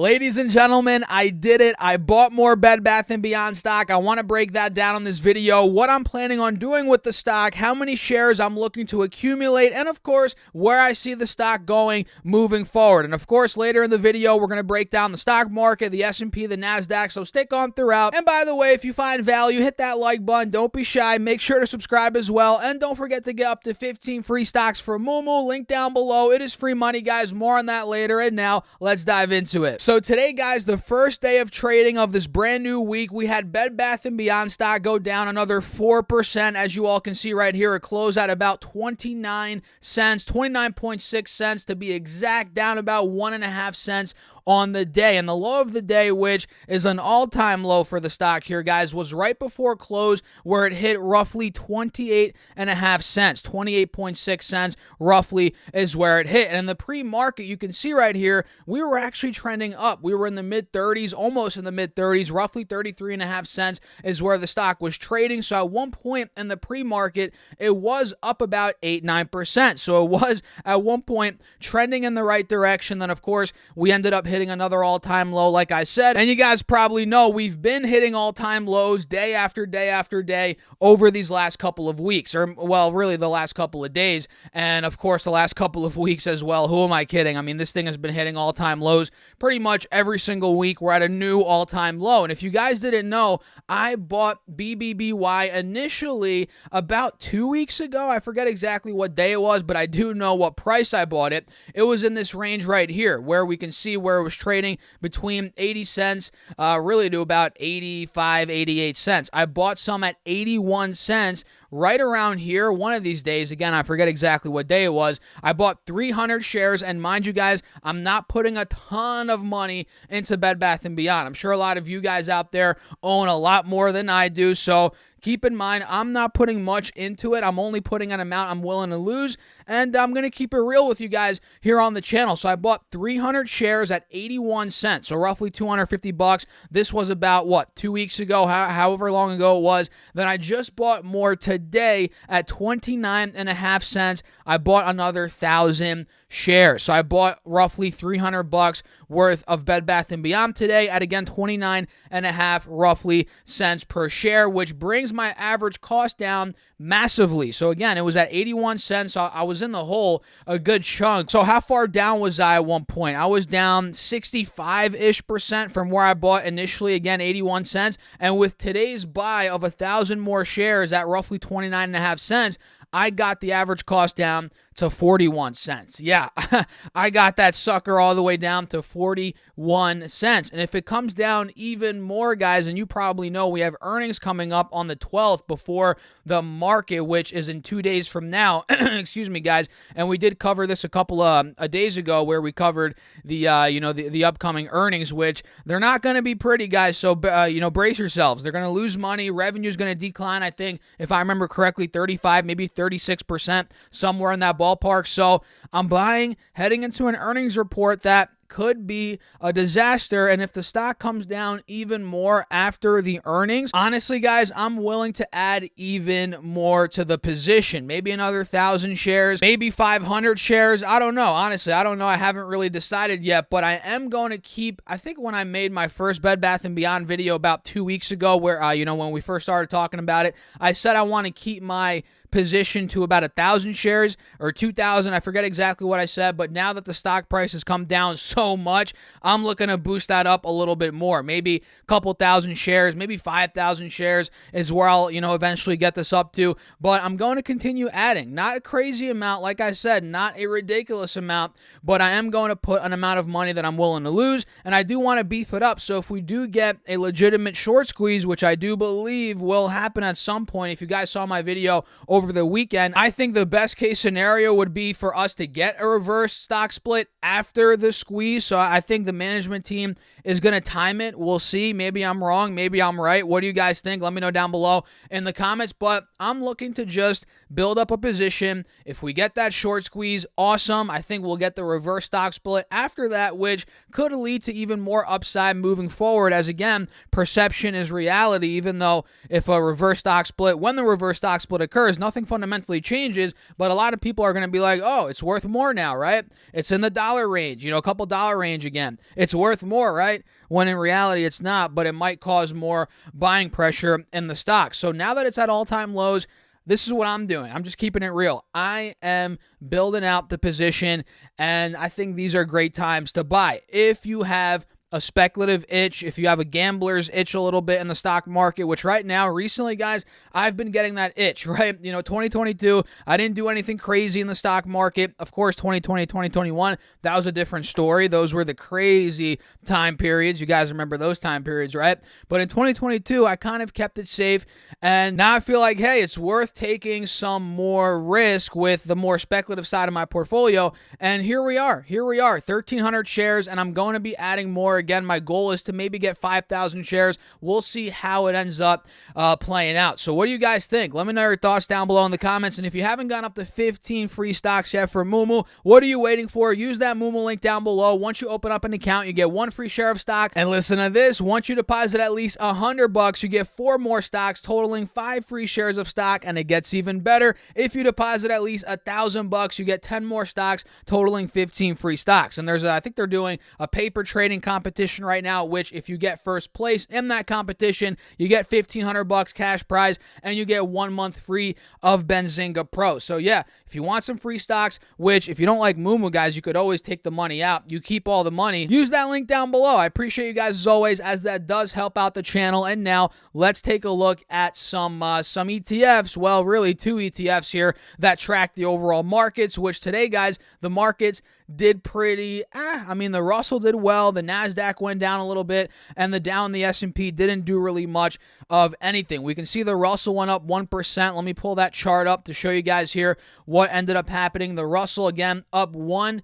Ladies and gentlemen, I did it. I bought more Bed Bath & Beyond stock. I want to break that down in this video, what I'm planning on doing with the stock, how many shares I'm looking to accumulate, and of course, where I see the stock going moving forward. And of course, later in the video, we're going to break down the stock market, the S&P, the NASDAQ, so stick on throughout. And by the way, if you find value, hit that like button. Don't be shy. Make sure to subscribe as well. And don't forget to get up to 15 free stocks from Moomoo. Link down below. It is free money, guys. More on that later. And now, let's dive into it. So today, guys, the first day of trading of this brand new week, we had Bed Bath & Beyond stock go down another 4%. As you all can see right here, it closed at about 29 cents, 29.6 cents to be exact, down about 1.5 cents on the day. And the low of the day, which is an all-time low for the stock here, guys, was right before close, where it hit roughly 28.5 cents. 28.6 cents roughly is where it hit. And in the pre-market, you can see right here, we were actually trending up. We were in the mid-30s, almost in the mid-30s, roughly 33.5 cents is where the stock was trading. So at one point in the pre-market, it was up about 8-9%. So it was at one point trending in the right direction. Then, of course, we ended up hitting another all-time low, like I said. And you guys probably know we've been hitting all-time lows day after day after day over these last couple of weeks, or, well, really the last couple of days, and of course the last couple of weeks as well. Who am I kidding? I mean, this thing has been hitting all-time lows pretty much every single week. We're at a new all-time low. And if you guys didn't know, I bought BBBY initially about 2 weeks ago. I forget exactly what day it was, but I do know what price I bought it. It was in this range right here, where we can see where it was trading between 80 cents really to about 85, 88 cents. I bought some at 81 cents right around here one of these days. Again, I forget exactly what day it was. I bought 300 shares, and mind you guys, I'm not putting a ton of money into Bed Bath & Beyond. I'm sure a lot of you guys out there own a lot more than I do, so keep in mind, I'm not putting much into it. I'm only putting an amount I'm willing to lose, and I'm going to keep it real with you guys here on the channel. So I bought 300 shares at 81 cents, so roughly 250 bucks. This was about, what, 2 weeks ago, however long ago it was. Then I just bought more today at 29.5 cents. I bought another 1,000 shares. So I bought roughly 300 bucks worth of Bed Bath & Beyond today at, again, 29.5 roughly cents per share, which brings my average cost down massively. So again, it was at 81 cents. So I was in the hole a good chunk. So how far down was I at one point? I was down 65-ish% from where I bought initially, again, 81 cents. And with today's buy of 1,000 more shares at roughly 29.5 cents, I got the average cost down to 41 cents. Yeah, I got that sucker all the way down to 41 cents. And if it comes down even more, guys, and you probably know we have earnings coming up on the 12th before the market, which is in 2 days from now. Excuse me, guys. And we did cover this a couple of days ago, where we covered the the upcoming earnings, which they're not going to be pretty, guys. So brace yourselves. They're going to lose money. Revenue is going to decline. I think, if I remember correctly, 35, maybe 36%, somewhere in that ballpark. So I'm buying, heading into an earnings report that could be a disaster. And if the stock comes down even more after the earnings, honestly, guys, I'm willing to add even more to the position. Maybe another 1,000 shares, maybe 500 shares. I don't know. Honestly, I don't know. I haven't really decided yet, but I am going to keep, I think when I made my first Bed Bath & Beyond video about 2 weeks ago, where, when we first started talking about it, I said I want to keep my position to about 1,000 shares or 2,000. I forget exactly what I said, but now that the stock price has come down so much, I'm looking to boost that up a little bit more. Maybe a couple thousand shares, maybe 5,000 shares is where I'll, eventually get this up to. But I'm going to continue adding. Not a crazy amount, like I said, not a ridiculous amount, but I am going to put an amount of money that I'm willing to lose, and I do want to beef it up. So if we do get a legitimate short squeeze, which I do believe will happen at some point, if you guys saw my video over the weekend, I think the best case scenario would be for us to get a reverse stock split after the squeeze. So I think the management team is going to time it. We'll see. Maybe I'm wrong. Maybe I'm right. What do you guys think? Let me know down below in the comments. But I'm looking to just build up a position. If we get that short squeeze, awesome. I think we'll get the reverse stock split after that, which could lead to even more upside moving forward, as again, perception is reality. Even though if a reverse stock split, when the reverse stock split occurs, nothing nothing fundamentally changes, but a lot of people are going to be like, oh, it's worth more now, right? It's in the dollar range, a couple dollar range again. It's worth more, right? When in reality it's not, but it might cause more buying pressure in the stock. So now that it's at all-time lows, this is what I'm doing. I'm just keeping it real. I am building out the position, and I think these are great times to buy. If you have a speculative itch, if you have a gambler's itch a little bit in the stock market, which right now, recently, guys, I've been getting that itch, right? 2022, I didn't do anything crazy in the stock market. Of course, 2020, 2021, that was a different story. Those were the crazy time periods. You guys remember those time periods, right? But in 2022, I kind of kept it safe, and now I feel like, hey, it's worth taking some more risk with the more speculative side of my portfolio, and here we are, 1,300 shares, and I'm going to be adding more. Again, my goal is to maybe get 5,000 shares. We'll see how it ends up playing out. So what do you guys think? Let me know your thoughts down below in the comments. And if you haven't gotten up to 15 free stocks yet for Moomoo, what are you waiting for? Use that Moomoo link down below. Once you open up an account, you get 1 free share of stock. And listen to this, once you deposit at least $100, you get 4 more stocks, totaling 5 free shares of stock. And it gets even better. If you deposit at least $1,000, you get 10 more stocks, totaling 15 free stocks. And I think they're doing a paper trading competition right now, which if you get first place in that competition, you get $1,500 cash prize, and you get 1 month free of Benzinga Pro. So yeah, if you want some free stocks, which if you don't like Moomoo, guys, you could always take the money out. You keep all the money. Use that link down below. I appreciate you guys as always, as that does help out the channel. And now let's take a look at some ETFs. Well, really 2 ETFs here that track the overall markets, which today, guys, the markets did pretty, the Russell did well, the NASDAQ went down a little bit, and the Dow and the S&P didn't do really much of anything. We can see the Russell went up 1%. Let me pull that chart up to show you guys here what ended up happening. The Russell, again, up 1%.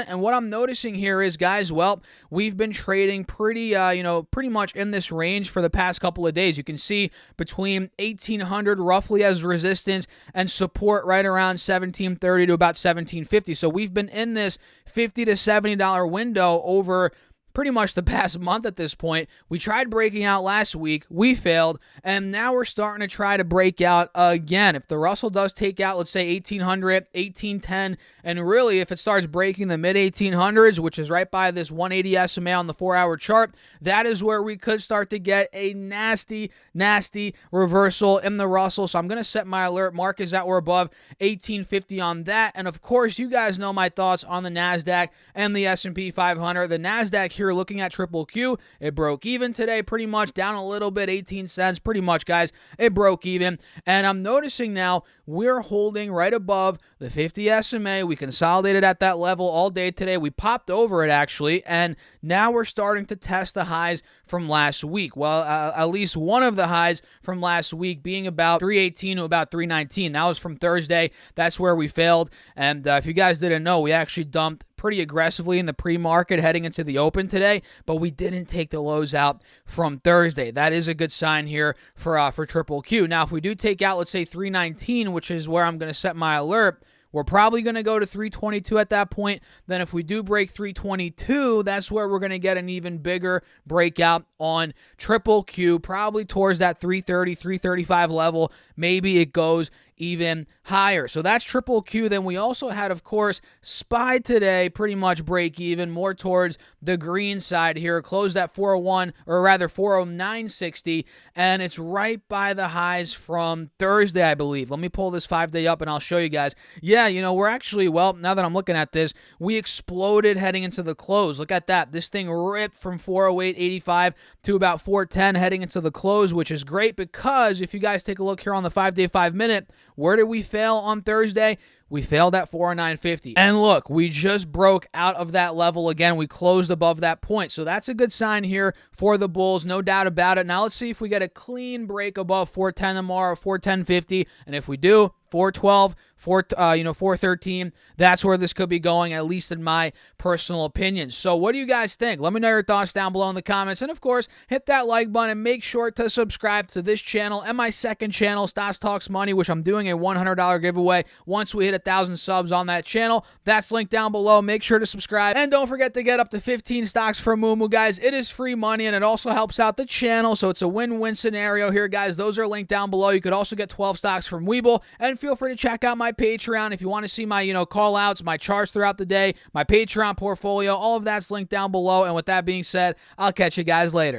And what I'm noticing here is, guys, well, we've been trading pretty much in this range for the past couple of days. You can see between 1,800 roughly as resistance and support right around 1,730 to about 1,750. So we've been in this $50 to $70 window over pretty much the past month at this point. We tried breaking out last week. We failed. And now we're starting to try to break out again. If the Russell does take out, let's say 1,800, 1,810, and really if it starts breaking the mid-1800s, which is right by this 180 SMA on the 4-hour chart, that is where we could start to get a nasty, nasty reversal in the Russell. So I'm going to set my alert markers that were above 1,850 on that. And of course, you guys know my thoughts on the NASDAQ and the S&P 500. The NASDAQ here, looking at triple Q, it broke even today, pretty much down a little bit, 18 cents, pretty much, guys. It broke even. And I'm noticing now we're holding right above the 50 SMA. We consolidated at that level all day today. We popped over it, actually, and now we're starting to test the highs from last week. Well, at least one of the highs from last week being about 318 to about 319. That was from Thursday. That's where we failed. And if you guys didn't know, we actually dumped pretty aggressively in the pre-market heading into the open today, but we didn't take the lows out from Thursday. That is a good sign here for triple Q. Now, if we do take out, let's say 319, which is where I'm going to set my alert, we're probably going to go to 322 at that point. Then if we do break 322, that's where we're going to get an even bigger breakout on triple Q, probably towards that 330, 335 level. Maybe it goes even higher. So that's triple Q. Then we also had, of course, SPY today pretty much break even, more towards the green side here. Closed at 401, or rather 409.60, and it's right by the highs from Thursday, I believe. Let me pull this 5-day up and I'll show you guys. Yeah, we're actually, well, now that I'm looking at this, we exploded heading into the close. Look at that. This thing ripped from 408.85 to about 410 heading into the close, which is great because if you guys take a look here on the 5-day, 5-minute, where did we fail on Thursday? We failed at 409.50. And look, we just broke out of that level again. We closed above that point. So that's a good sign here for the bulls, no doubt about it. Now let's see if we get a clean break above 410 tomorrow, 410.50. And if we do, 412, 413. That's where this could be going, at least in my personal opinion. So what do you guys think? Let me know your thoughts down below in the comments. And of course, hit that like button and make sure to subscribe to this channel and my second channel, Stas Talks Money, which I'm doing a $100 giveaway once we hit 1,000 subs on that channel. That's linked down below. Make sure to subscribe. And don't forget to get up to 15 stocks for Moomoo, guys. It is free money and it also helps out the channel. So it's a win-win scenario here, guys. Those are linked down below. You could also get 12 stocks from Webull. And feel free to check out my Patreon if you want to see my, call outs, my charts throughout the day, my Patreon portfolio. All of that's linked down below. And with that being said, I'll catch you guys later.